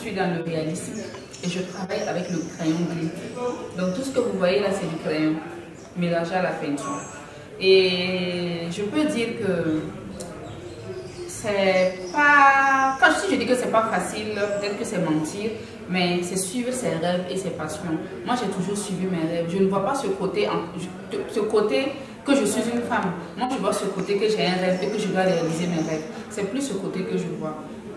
suis dans le réalisme et je travaille avec le crayon gris. Donc tout ce que vous voyez là, c'est du crayon mélangé à la peinture. Et je peux dire que c'est pas... Quand je dis que c'est pas facile, peut-être que c'est mentir, mais c'est suivre ses rêves et ses passions. Moi, j'ai toujours suivi mes rêves. Je ne vois pas ce côté que je suis une femme. Moi, je vois ce côté que j'ai un rêve et que je dois réaliser mes rêves. C'est plus ce côté que je vois.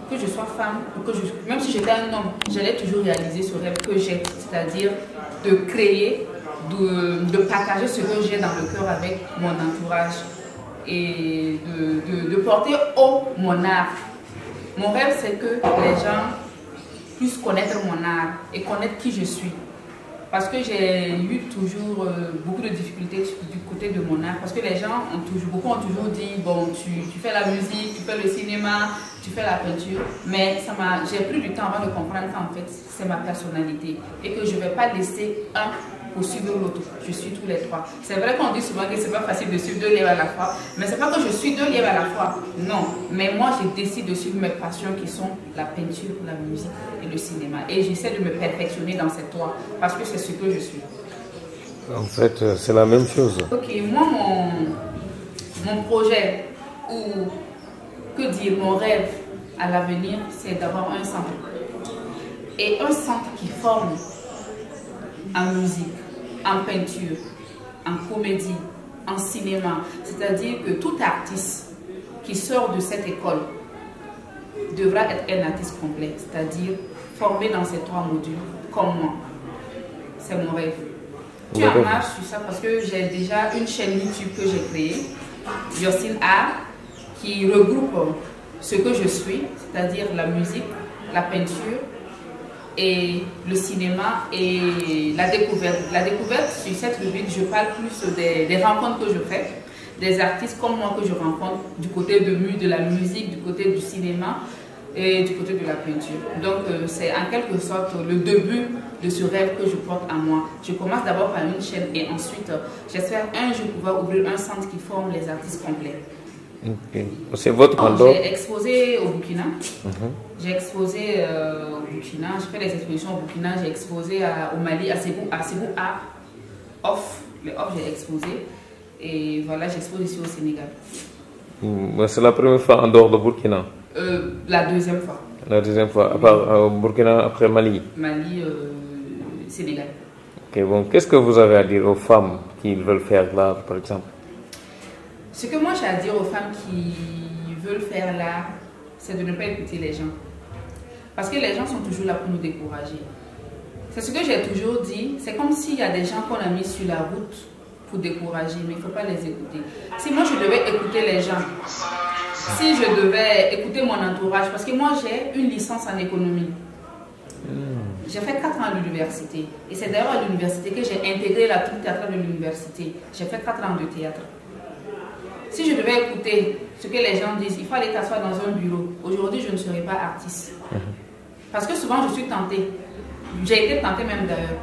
Que je sois femme, ou que même si j'étais un homme, j'allais toujours réaliser ce rêve que j'ai, c'est-à-dire de créer, de partager ce que j'ai dans le cœur avec mon entourage et de porter haut mon art. Mon rêve, c'est que les gens puissent connaître mon art et connaître qui je suis. Parce que j'ai eu toujours beaucoup de difficultés du côté de mon art. Parce que les gens, beaucoup ont toujours dit, bon, tu fais la musique, tu fais le cinéma, tu fais la peinture. Mais j'ai pris du temps avant de comprendre qu'en fait, c'est ma personnalité. Et que je ne vais pas laisser un pour suivre l'autre. Je suis tous les trois. C'est vrai qu'on dit souvent que c'est pas facile de suivre 2 lièvres à la fois. Mais c'est pas que je suis 2 lièvres à la fois. Non. Mais moi, je décide de suivre mes passions qui sont la peinture, la musique et le cinéma. Et j'essaie de me perfectionner dans ces 3 parce que c'est ce que je suis. En fait, c'est la même chose. Ok, moi, mon projet, ou que dire, mon rêve à l'avenir, c'est d'avoir un centre. Et un centre qui forme en musique, en peinture, en comédie, en cinéma. C'est-à-dire que tout artiste qui sort de cette école devra être un artiste complet, c'est-à-dire formé dans ces 3 modules, comme moi. C'est mon rêve. Tu en marches sur ça parce que j'ai déjà une chaîne YouTube que j'ai créée, Yocine Art, qui regroupe ce que je suis, c'est-à-dire la musique, la peinture, et le cinéma et la découverte. La découverte, sur cette rubrique, je parle plus des rencontres que je fais, des artistes comme moi que je rencontre, du côté de la musique, du côté du cinéma et du côté de la peinture. Donc c'est en quelque sorte le début de ce rêve que je porte en moi. Je commence d'abord par une chaîne et ensuite j'espère un jour pouvoir ouvrir un centre qui forme les artistes complets. Okay. C'est votre endroit? J'ai exposé au Burkina. J'ai exposé au Burkina. J'ai fait des expositions au Burkina. J'ai exposé au Mali, à Ségou Art. Off. Les off, j'ai exposé. Et voilà, j'expose ici au Sénégal. C'est la première fois en dehors de Burkina? La deuxième fois. La deuxième fois, à part Burkina, après Mali? Mali, Sénégal. Ok, bon, qu'est-ce que vous avez à dire aux femmes qui veulent faire l'art, par exemple? Ce que moi j'ai à dire aux femmes qui veulent faire l'art, c'est de ne pas écouter les gens. Parce que les gens sont toujours là pour nous décourager. C'est ce que j'ai toujours dit. C'est comme s'il y a des gens qu'on a mis sur la route pour décourager, mais il ne faut pas les écouter. Si moi je devais écouter les gens, si je devais écouter mon entourage, parce que moi j'ai une licence en économie. J'ai fait 4 ans à l'université. Et c'est d'ailleurs à l'université que j'ai intégré la troupe théâtrale de l'université. J'ai fait 4 ans de théâtre. Si je devais écouter ce que les gens disent, il faut aller t'asseoir dans un bureau. Aujourd'hui, je ne serais pas artiste. Parce que souvent, je suis tentée. J'ai été tentée même d'ailleurs.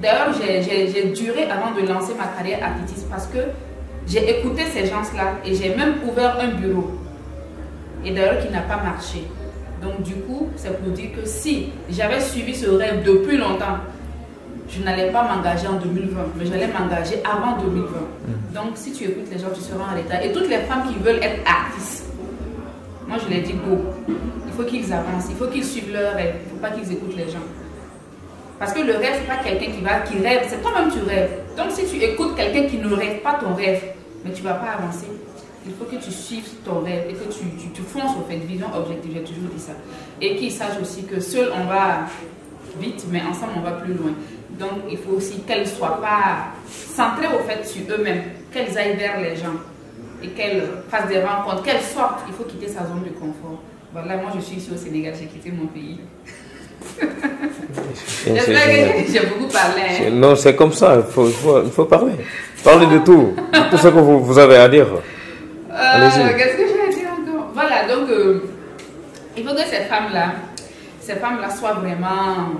D'ailleurs, j'ai duré avant de lancer ma carrière artiste parce que j'ai écouté ces gens-là et j'ai même ouvert un bureau. Et d'ailleurs, qui n'a pas marché. Donc, du coup, c'est pour dire que si j'avais suivi ce rêve depuis longtemps, je n'allais pas m'engager en 2020, mais j'allais m'engager avant 2020. Donc, si tu écoutes les gens, tu seras en retard. Et toutes les femmes qui veulent être artistes, moi je les dis go. Il faut qu'ils avancent, il faut qu'ils suivent leur rêve. Il ne faut pas qu'ils écoutent les gens. Parce que le rêve, ce n'est pas quelqu'un qui rêve, c'est toi-même tu rêves. Donc, si tu écoutes quelqu'un qui ne rêve pas ton rêve, mais tu ne vas pas avancer. Il faut que tu suives ton rêve et que tu fonces au fait, vision objective, j'ai toujours dit ça. Et qu'ils sachent aussi que seul on va vite, mais ensemble on va plus loin. Donc il faut aussi qu'elles ne soient pas centrées au fait sur eux-mêmes, qu'elles aillent vers les gens et qu'elles fassent des rencontres, qu'elles sortent. Il faut quitter sa zone de confort. Voilà, moi je suis ici au Sénégal, j'ai quitté mon pays. J'espère que j'ai beaucoup parlé. Hein. Non, c'est comme ça, il faut parler. Parlez de tout ce que vous avez à dire. Qu'est-ce que j'ai à dire encore? Voilà, donc il faut que ces femmes-là soient vraiment...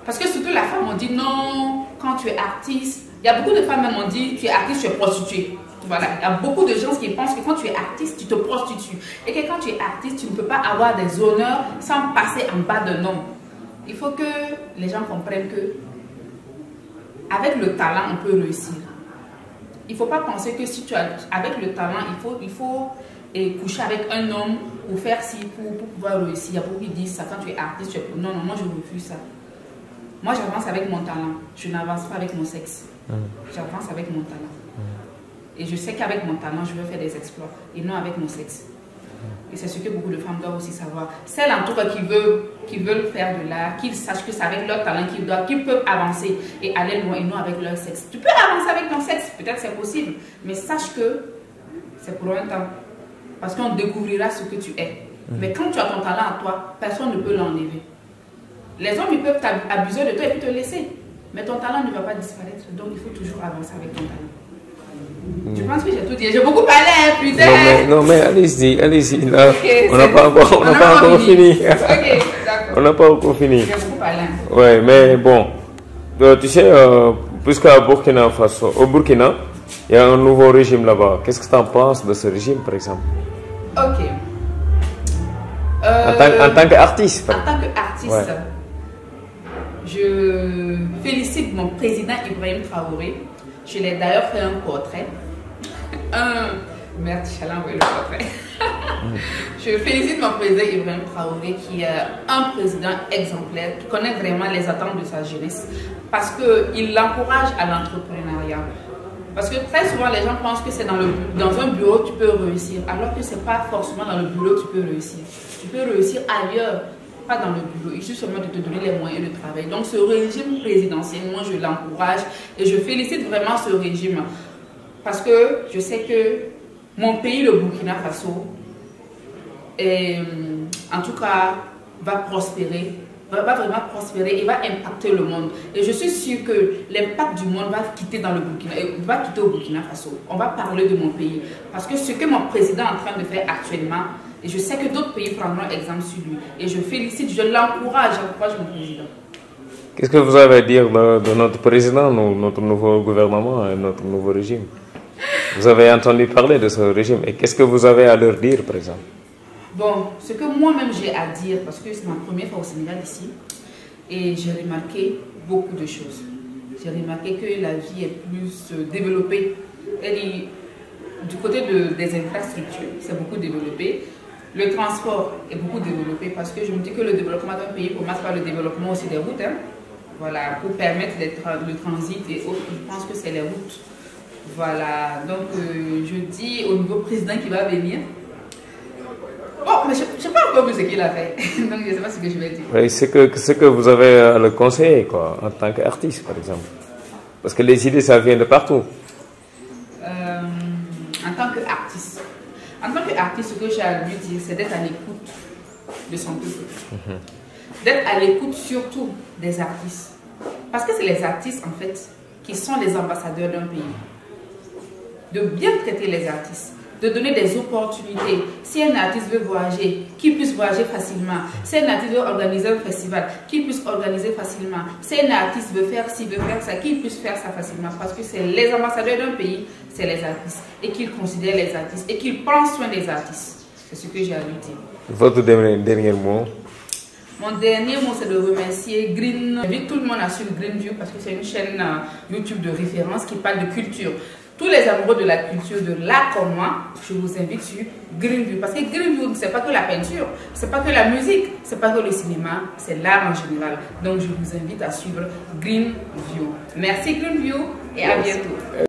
Parce que surtout la femme, on dit non, quand tu es artiste, il y a beaucoup de femmes même on dit tu es artiste, tu es prostituée. Voilà, il y a beaucoup de gens qui pensent que quand tu es artiste, tu te prostitues. Et que quand tu es artiste, tu ne peux pas avoir des honneurs sans passer en bas d'un homme. Il faut que les gens comprennent que avec le talent, on peut réussir. Il ne faut pas penser que si tu as, avec le talent, il faut coucher avec un homme ou faire ci pour pouvoir réussir. Il y a beaucoup qui disent ça quand tu es artiste. Non, non, moi je refuse ça. Moi j'avance avec mon talent. Je n'avance pas avec mon sexe. J'avance avec mon talent. Et je sais qu'avec mon talent, je veux faire des exploits et non avec mon sexe. Et c'est ce que beaucoup de femmes doivent aussi savoir. Celles en tout cas qui veulent faire de l'art, qu'ils sachent que c'est avec leur talent qu'ils peuvent avancer et aller loin et non avec leur sexe. Tu peux avancer avec ton sexe, peut-être c'est possible, mais sache que c'est pour un temps. Parce qu'on découvrira ce que tu es. Mais quand tu as ton talent à toi, personne ne peut l'enlever. Les hommes, ils peuvent abuser de toi et puis te laisser. Mais ton talent ne va pas disparaître. Donc, il faut toujours avancer avec ton talent. Je pense que j'ai tout dit. J'ai beaucoup parlé, hein, putain. Non, mais allez-y, allez-y. Okay, on n'a pas encore fini. Ok, d'accord. On n'a pas encore fini. J'ai beaucoup parlé. Ouais, mais bon. Tu sais, puisqu'à Burkina Faso, au Burkina, il y a un nouveau régime là-bas. Qu'est-ce que tu en penses de ce régime, par exemple? Ok. En tant qu'artiste. En tant qu'artiste, ouais. Je félicite mon président Ibrahim Traoré. Je l'ai d'ailleurs fait un portrait. Merde, je suis allée envoyer le portrait. Je félicite mon président Ibrahim Traoré qui est un président exemplaire, qui connaît vraiment les attentes de sa jeunesse parce qu'il l'encourage à l'entrepreneuriat. Parce que très souvent, les gens pensent que c'est dans un bureau que tu peux réussir, alors que ce n'est pas forcément dans le bureau que tu peux réussir. Tu peux réussir ailleurs, pas dans le bureau. Il suffit seulement de te donner les moyens de travail. Donc, ce régime présidentiel, moi, je l'encourage et je félicite vraiment ce régime. Parce que je sais que mon pays, le Burkina Faso, en tout cas, va prospérer. Va vraiment prospérer et va impacter le monde. Et je suis sûre que l'impact du monde va quitter dans le Burkina, va quitter au Burkina Faso. On va parler de mon pays. Parce que ce que mon président est en train de faire actuellement, et je sais que d'autres pays prendront exemple sur lui. Et je félicite, je l'encourage, j'encourage mon président. Qu'est-ce que vous avez à dire de notre président, notre nouveau gouvernement et notre nouveau régime? Vous avez entendu parler de ce régime et qu'est-ce que vous avez à leur dire, par exemple? Bon, ce que moi-même j'ai à dire, parce que c'est ma première fois au Sénégal ici, et j'ai remarqué beaucoup de choses. J'ai remarqué que la vie est plus développée. Et du côté des infrastructures, c'est beaucoup développé. Le transport est beaucoup développé parce que je me dis que le développement d'un pays commence par le développement aussi des routes. Hein. Voilà, pour permettre le transit et autres, je pense que c'est les routes. Voilà, donc je dis au nouveau président qui va venir. Bon, mais je ne sais pas encore ce qu'il a fait, donc je ne sais pas ce que je vais dire. Oui, c'est que vous avez à le conseiller, quoi, en tant qu'artiste, par exemple. Parce que les idées, ça vient de partout. En tant qu'artiste, ce que j'ai à lui dire, c'est d'être à l'écoute de son peuple. D'être à l'écoute surtout des artistes. Parce que c'est les artistes, en fait, qui sont les ambassadeurs d'un pays. De bien traiter les artistes. De donner des opportunités. Si un artiste veut voyager, qu'il puisse voyager facilement. Si un artiste veut organiser un festival, qu'il puisse organiser facilement. Si un artiste veut faire ci, veut faire ça, qu'il puisse faire ça facilement. Parce que c'est les ambassadeurs d'un pays, c'est les artistes. Et qu'ils considèrent les artistes. Et qu'ils prennent soin des artistes. C'est ce que j'ai à lui dire. Votre dernier mot? Mon dernier mot, c'est de remercier Green. J'invite tout le monde à suivre Greenview parce que c'est une chaîne YouTube de référence qui parle de culture. Tous les amoureux de la culture, de l'art comme moi, je vous invite sur Greenview. Parce que Greenview, ce n'est pas que la peinture, ce n'est pas que la musique, ce n'est pas que le cinéma, c'est l'art en général. Donc je vous invite à suivre Greenview. Merci Greenview et à bientôt.